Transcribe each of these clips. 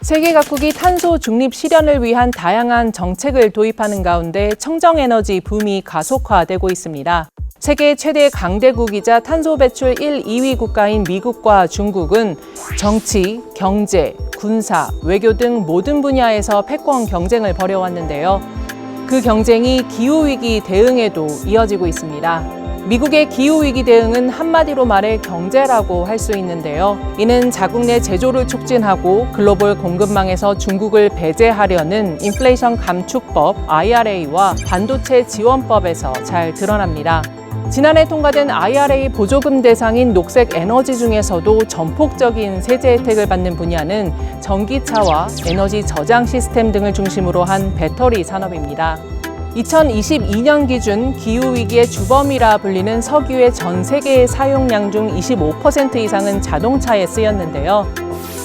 세계 각국이 탄소 중립 실현을 위한 다양한 정책을 도입하는 가운데 청정에너지 붐이 가속화되고 있습니다. 세계 최대 강대국이자 탄소 배출 1, 2위 국가인 미국과 중국은 정치, 경제, 군사, 외교 등 모든 분야에서 패권 경쟁을 벌여왔는데요. 그 경쟁이 기후위기 대응에도 이어지고 있습니다. 미국의 기후위기 대응은 한마디로 말해 경제라고 할 수 있는데요. 이는 자국 내 제조를 촉진하고 글로벌 공급망에서 중국을 배제하려는 인플레이션 감축법 IRA와 반도체 지원법에서 잘 드러납니다. 지난해 통과된 IRA 보조금 대상인 녹색 에너지 중에서도 전폭적인 세제 혜택을 받는 분야는 전기차와 에너지 저장 시스템 등을 중심으로 한 배터리 산업입니다. 2022년 기준 기후위기의 주범이라 불리는 석유의 전 세계의 사용량 중 25% 이상은 자동차에 쓰였는데요.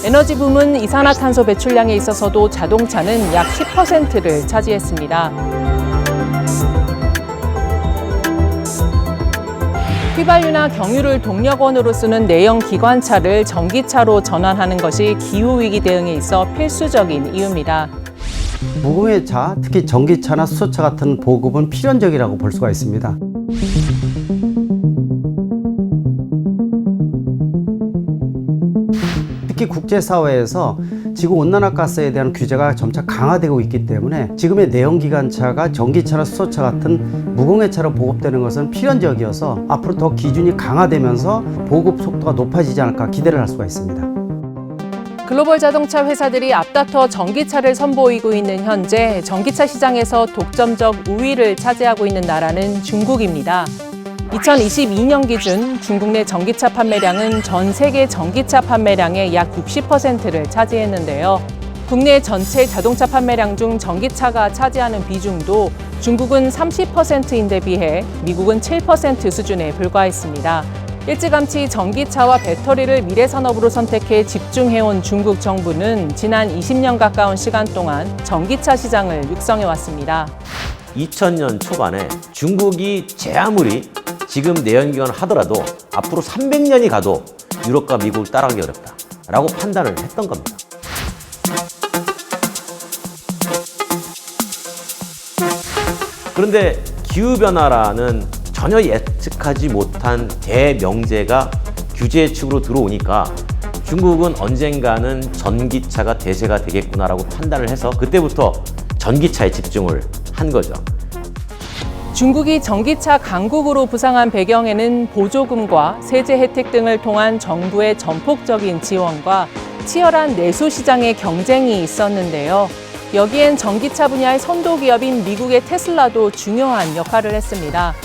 에너지 붐은 이산화탄소 배출량에 있어서도 자동차는 약 10%를 차지했습니다. 휘발유나 경유를 동력원으로 쓰는 내연 기관차를 전기차로 전환하는 것이 기후위기 대응에 있어 필수적인 이유입니다. 무공해차, 특히 전기차나 수소차 같은 보급은 필연적이라고 볼 수가 있습니다. 특히 국제사회에서 지구온난화 가스에 대한 규제가 점차 강화되고 있기 때문에 지금의 내연기관차가 전기차나 수소차 같은 무공해차로 보급되는 것은 필연적이어서 앞으로 더 기준이 강화되면서 보급 속도가 높아지지 않을까 기대를 할 수가 있습니다. 글로벌 자동차 회사들이 앞다퉈 전기차를 선보이고 있는 현재 전기차 시장에서 독점적 우위를 차지하고 있는 나라는 중국입니다. 2022년 기준 중국 내 전기차 판매량은 전 세계 전기차 판매량의 약 60%를 차지했는데요. 국내 전체 자동차 판매량 중 전기차가 차지하는 비중도 중국은 30%인데 비해 미국은 7% 수준에 불과했습니다. 일찌감치 전기차와 배터리를 미래 산업으로 선택해 집중해온 중국 정부는 지난 20년 가까운 시간 동안 전기차 시장을 육성해왔습니다. 2000년 초반에 중국이 제 아무리 지금 내연기관을 하더라도 앞으로 300년이 가도 유럽과 미국을 따라가기 어렵다라고 판단을 했던 겁니다. 그런데 기후변화라는 전혀 예측하지 못한 대명제가 규제 측으로 들어오니까 중국은 언젠가는 전기차가 대세가 되겠구나라고 판단을 해서 그때부터 전기차에 집중을 한 거죠. 중국이 전기차 강국으로 부상한 배경에는 보조금과 세제 혜택 등을 통한 정부의 전폭적인 지원과 치열한 내수 시장의 경쟁이 있었는데요. 여기엔 전기차 분야의 선도 기업인 미국의 테슬라도 중요한 역할을 했습니다.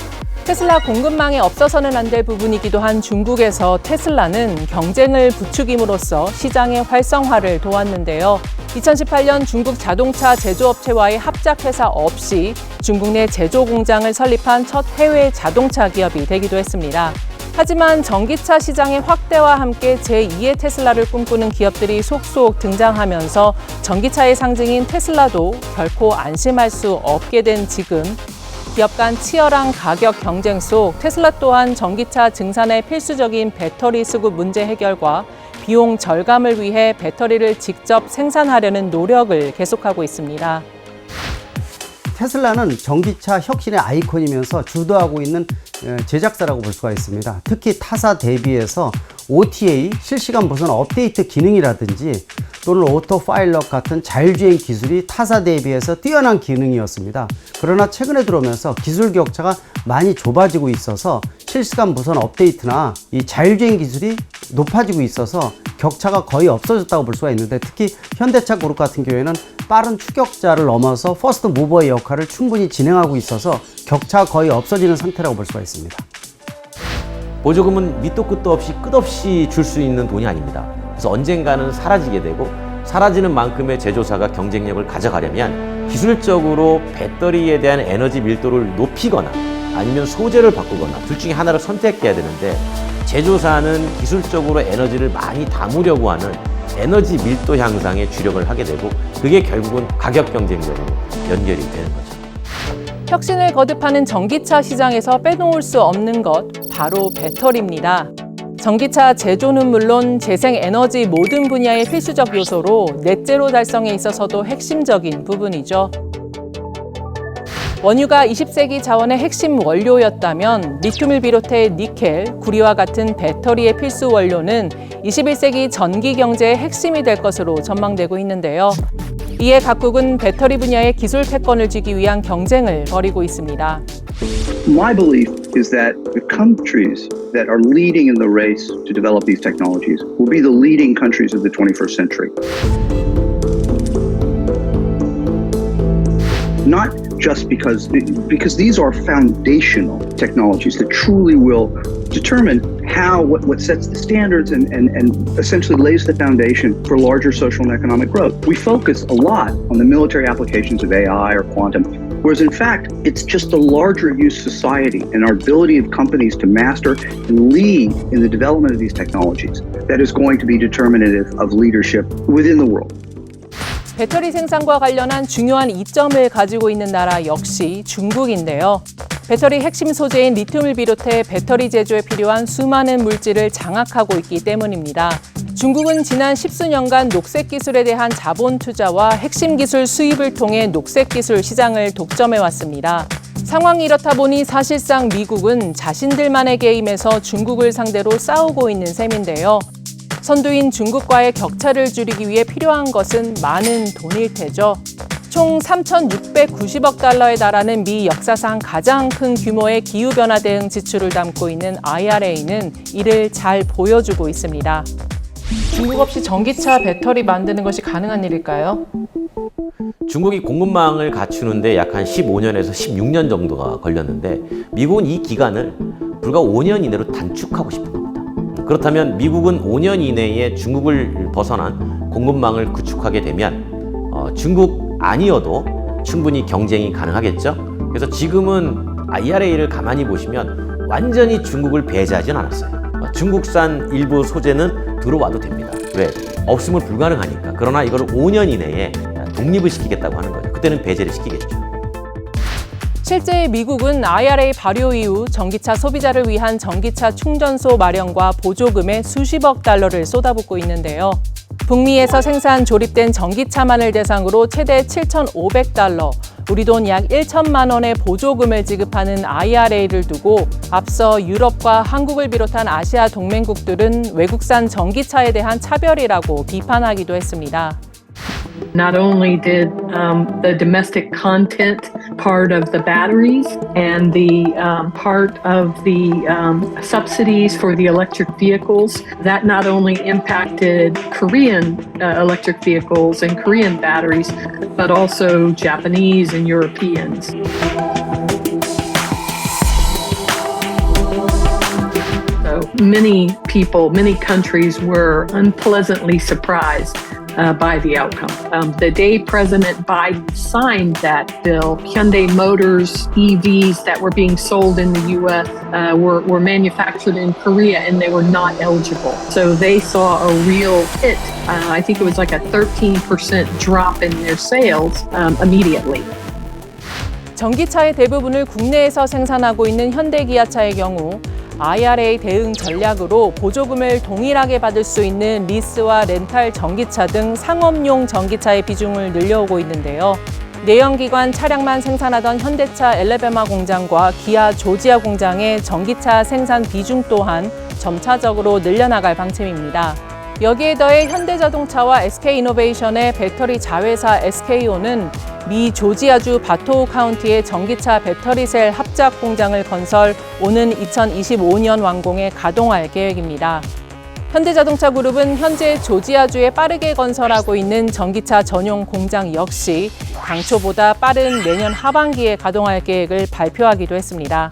테슬라 공급망에 없어서는 안 될 부분이기도 한 중국에서 테슬라는 경쟁을 부추김으로써 시장의 활성화를 도왔는데요. 2018년 중국 자동차 제조업체와의 합작회사 없이 중국 내 제조 공장을 설립한 첫 해외 자동차 기업이 되기도 했습니다. 하지만 전기차 시장의 확대와 함께 제2의 테슬라를 꿈꾸는 기업들이 속속 등장하면서 전기차의 상징인 테슬라도 결코 안심할 수 없게 된 지금 기업 간 치열한 가격 경쟁 속 테슬라 또한 전기차 증산의 필수적인 배터리 수급 문제 해결과 비용 절감을 위해 배터리를 직접 생산하려는 노력을 계속하고 있습니다. 테슬라는 전기차 혁신의 아이콘이면서 주도하고 있는 제작사라고 볼 수가 있습니다. 특히 타사 대비해서 OTA, 실시간 무선 업데이트 기능이라든지 또는 오토 파일럿 같은 자율주행 기술이 타사 대비해서 뛰어난 기능이었습니다. 그러나 최근에 들어오면서 기술 격차가 많이 좁아지고 있어서 실시간 무선 업데이트나 이 자율주행 기술이 높아지고 있어서 격차가 거의 없어졌다고 볼 수가 있는데 특히 현대차 그룹 같은 경우에는 빠른 추격자를 넘어서 퍼스트 무버의 역할을 충분히 진행하고 있어서 격차가 거의 없어지는 상태라고 볼 수가 있습니다. 보조금은 밑도 끝도 없이 끝없이 줄 수 있는 돈이 아닙니다. 그래서 언젠가는 사라지게 되고 사라지는 만큼의 제조사가 경쟁력을 가져가려면 기술적으로 배터리에 대한 에너지 밀도를 높이거나 아니면 소재를 바꾸거나 둘 중에 하나를 선택해야 되는데 제조사는 기술적으로 에너지를 많이 담으려고 하는 에너지 밀도 향상에 주력을 하게 되고 그게 결국은 가격 경쟁력으로 연결이 되는 거죠. 혁신을 거듭하는 전기차 시장에서 빼놓을 수 없는 것 바로 배터리입니다. 전기차 제조는 물론 재생에너지 모든 분야의 필수적 요소로 넷제로 달성에 있어서도 핵심적인 부분이죠. 원유가 20세기 자원의 핵심 원료였다면 리튬을 비롯해 니켈, 구리와 같은 배터리의 필수 원료는 21세기 전기 경제의 핵심이 될 것으로 전망되고 있는데요. 이에 각국은 배터리 분야의 기술 패권을 쥐기 위한 경쟁을 벌이고 있습니다. My belief is that the countries that are leading in the race to develop these technologies will be the leading countries of the 21st century. Not just because these are foundational technologies that truly will determine what sets the standards and essentially lays the foundation for larger social and economic growth. We focus a lot on the military applications of AI or quantum, whereas in fact, it's just the larger use society and our ability of companies to master and lead in the development of these technologies that is going to be determinative of leadership within the world. 배터리 생산과 관련한 중요한 이점을 가지고 있는 나라 역시 중국인데요. 배터리 핵심 소재인 리튬을 비롯해 배터리 제조에 필요한 수많은 물질을 장악하고 있기 때문입니다. 중국은 지난 10수년간 녹색 기술에 대한 자본 투자와 핵심 기술 수입을 통해 녹색 기술 시장을 독점해 왔습니다. 상황이 이렇다 보니 사실상 미국은 자신들만의 게임에서 중국을 상대로 싸우고 있는 셈인데요. 선두인 중국과의 격차를 줄이기 위해 필요한 것은 많은 돈일 테죠. 총 3,690억 달러에 달하는 미 역사상 가장 큰 규모의 기후변화 대응 지출을 담고 있는 IRA는 이를 잘 보여주고 있습니다. 중국 없이 전기차 배터리 만드는 것이 가능한 일일까요? 중국이 공급망을 갖추는데 약 한 15년에서 16년 정도가 걸렸는데 미국은 이 기간을 불과 5년 이내로 단축하고 싶은 겁니다. 그렇다면 미국은 5년 이내에 중국을 벗어난 공급망을 구축하게 되면 중국 아니어도 충분히 경쟁이 가능하겠죠. 그래서 지금은 IRA를 가만히 보시면 완전히 중국을 배제하진 않았어요. 중국산 일부 소재는 들어와도 됩니다. 왜? 없으면 불가능하니까. 그러나 이걸 5년 이내에 독립을 시키겠다고 하는 거죠. 그때는 배제를 시키겠죠. 실제 미국은 IRA 발효 이후 전기차 소비자를 위한 전기차 충전소 마련과 보조금에 수십억 달러를 쏟아붓고 있는데요. 북미에서 생산 조립된 전기차만을 대상으로 최대 7,500달러, 우리 돈 약 1천만 원의 보조금을 지급하는 IRA를 두고 앞서 유럽과 한국을 비롯한 아시아 동맹국들은 외국산 전기차에 대한 차별이라고 비판하기도 했습니다. Not only did the domestic content part of the batteries and the part of the subsidies for the electric vehicles, that not only impacted Korean electric vehicles and Korean batteries, but also Japanese and Europeans. So many people, many countries were unpleasantly surprised by the outcome. The day President Biden signed that bill, Hyundai Motors EVs that were being sold in the U.S. Were manufactured in Korea and they were not eligible. So they saw a real hit. I think it was like a 13% drop in their sales immediately. 전기차의 대부분을 국내에서 생산하고 있는 현대기아차의 경우 IRA 대응 전략으로 보조금을 동일하게 받을 수 있는 리스와 렌탈 전기차 등 상업용 전기차의 비중을 늘려오고 있는데요. 내연기관 차량만 생산하던 현대차 엘레베마 공장과 기아 조지아 공장의 전기차 생산 비중 또한 점차적으로 늘려나갈 방침입니다. 여기에 더해 현대자동차와 SK이노베이션의 배터리 자회사 SK온은 미 조지아주 바토우 카운티의 전기차 배터리셀 합작 공장을 건설, 오는 2025년 완공에 가동할 계획입니다. 현대자동차 그룹은 현재 조지아주에 빠르게 건설하고 있는 전기차 전용 공장 역시 당초보다 빠른 내년 하반기에 가동할 계획을 발표하기도 했습니다.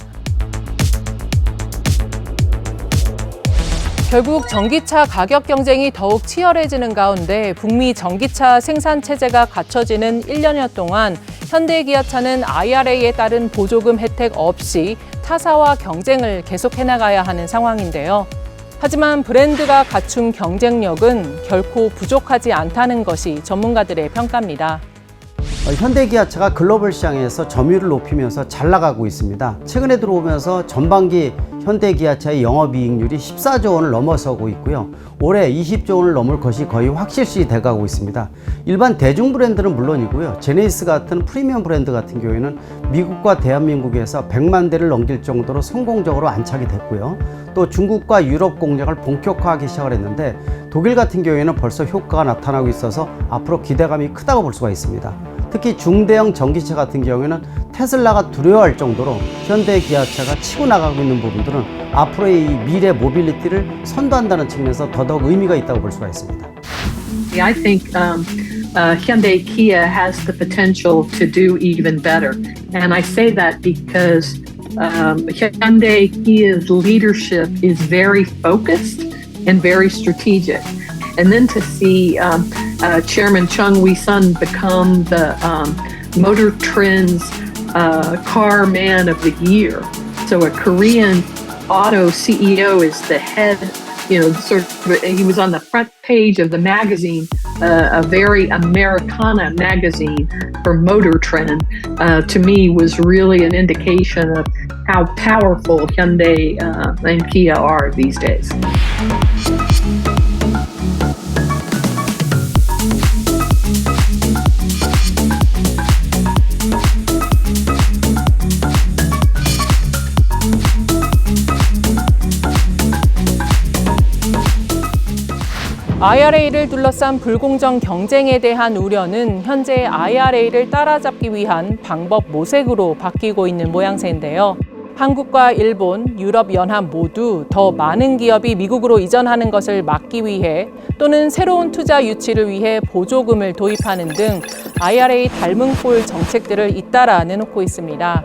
결국 전기차 가격 경쟁이 더욱 치열해지는 가운데 북미 전기차 생산 체제가 갖춰지는 1년여 동안 현대기아차는 IRA에 따른 보조금 혜택 없이 타사와 경쟁을 계속해 나가야 하는 상황인데요. 하지만 브랜드가 갖춘 경쟁력은 결코 부족하지 않다는 것이 전문가들의 평가입니다. 현대기아차가 글로벌 시장에서 점유율을 높이면서 잘 나가고 있습니다. 최근에 들어오면서 전반기 현대기아차의 영업이익률이 14조 원을 넘어서고 있고요. 올해 20조 원을 넘을 것이 거의 확실시 돼가고 있습니다. 일반 대중 브랜드는 물론이고요. 제네시스 같은 프리미엄 브랜드 같은 경우에는 미국과 대한민국에서 100만 대를 넘길 정도로 성공적으로 안착이 됐고요. 또 중국과 유럽 공략을 본격화하기 시작을 했는데 독일 같은 경우에는 벌써 효과가 나타나고 있어서 앞으로 기대감이 크다고 볼 수가 있습니다. 특히 중대형 전기차 같은 경우에는 테슬라가 두려워할 정도로 현대 기아차가 치고 나가고 있는 부분들은 앞으로의 이 미래 모빌리티를 선도한다는 측면에서 더더욱 의미가 있다고 볼 수가 있습니다. I think Hyundai Kia has the potential to do even better. And I say that because Hyundai Kia's leadership is very focused and very strategic. And then to see Chairman Chung Wee-sun become the Motor Trend's Car Man of the Year. So a Korean auto CEO is the head, he was on the front page of the magazine, a very Americana magazine for Motor Trend, to me was really an indication of how powerful Hyundai and Kia are these days. IRA를 둘러싼 불공정 경쟁에 대한 우려는 현재 IRA를 따라잡기 위한 방법 모색으로 바뀌고 있는 모양새인데요. 한국과 일본, 유럽연합 모두 더 많은 기업이 미국으로 이전하는 것을 막기 위해 또는 새로운 투자 유치를 위해 보조금을 도입하는 등 IRA 닮은 꼴 정책들을 잇따라 내놓고 있습니다.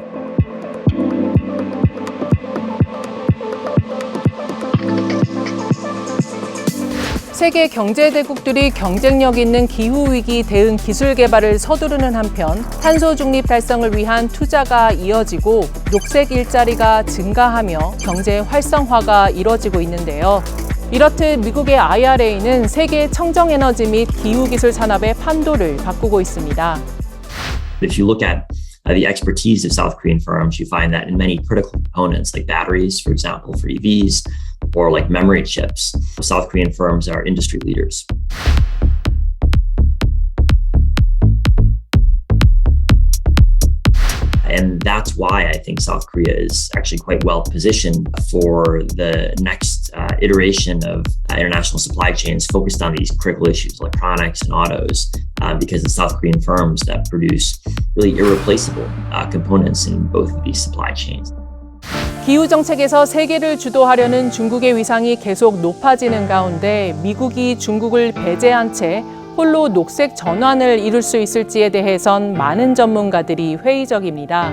세계 경제대국들이 경쟁력 있는 기후위기 대응 기술 개발을 서두르는 한편 탄소 중립 달성을 위한 투자가 이어지고 녹색 일자리가 증가하며 경제 활성화가 이뤄지고 있는데요. 이렇듯 미국의 IRA는 세계 청정에너지 및 기후기술 산업의 판도를 바꾸고 있습니다. If you look at the expertise of South Korean firms, you find that in many critical components like batteries, for example, for EVs, or like memory chips, South Korean firms are industry leaders. And that's why I think South Korea is actually quite well positioned for the next iteration of international supply chains focused on these critical issues, electronics and autos, because it's South Korean firms that produce really irreplaceable components in both of these supply chains. 기후 정책에서 세계를 주도하려는 중국의 위상이 계속 높아지는 가운데 미국이 중국을 배제한 채 홀로 녹색 전환을 이룰 수 있을지에 대해선 많은 전문가들이 회의적입니다.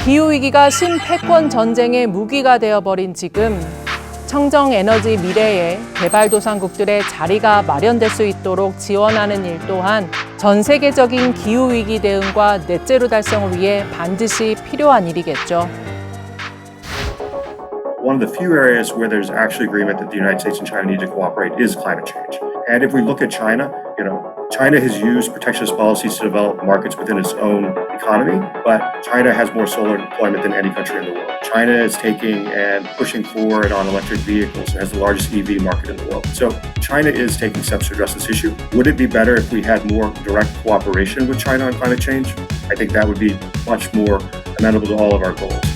기후위기가 신패권 전쟁의 무기가 되어버린 지금 청정 에너지 미래에 개발도상국들의 자리가 마련될 수 있도록 지원하는 일 또한 전 세계적인 기후위기 대응과 넷제로 달성을 위해 반드시 필요한 일이겠죠. One of the few areas where there's actually agreement that the United States and China need to cooperate is climate change. And if we look at China, China has used protectionist policies to develop markets within its own economy, but China has more solar deployment than any country in the world. China is taking and pushing forward on electric vehicles and has the largest EV market in the world. So China is taking steps to address this issue. Would it be better if we had more direct cooperation with China on climate change? I think that would be much more amenable to all of our goals.